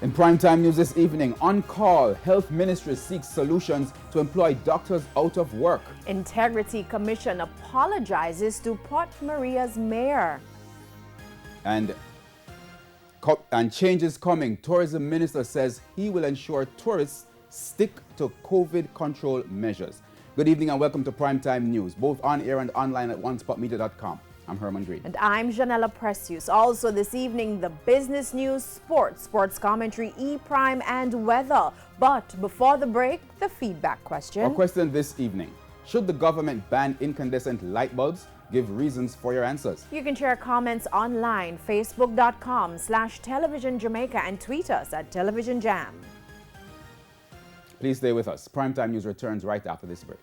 In primetime news this evening, on call, Health Ministry seeks solutions to employ doctors out of work. Integrity Commission apologizes to Port Maria's mayor. And changes coming. Tourism Minister says he will ensure tourists stick to COVID control measures. Good evening and welcome to Primetime News, both on air and online at onespotmedia.com. I'm Herman Green. And I'm Janella Precious. Also this evening, the business news, sports commentary, E-Prime and weather. But before the break, the feedback question. Our question this evening: should the government ban incandescent light bulbs? Give reasons for your answers. You can share comments online, facebook.com/Television Jamaica and tweet us at Television Jam. Please stay with us. Primetime News returns right after this break.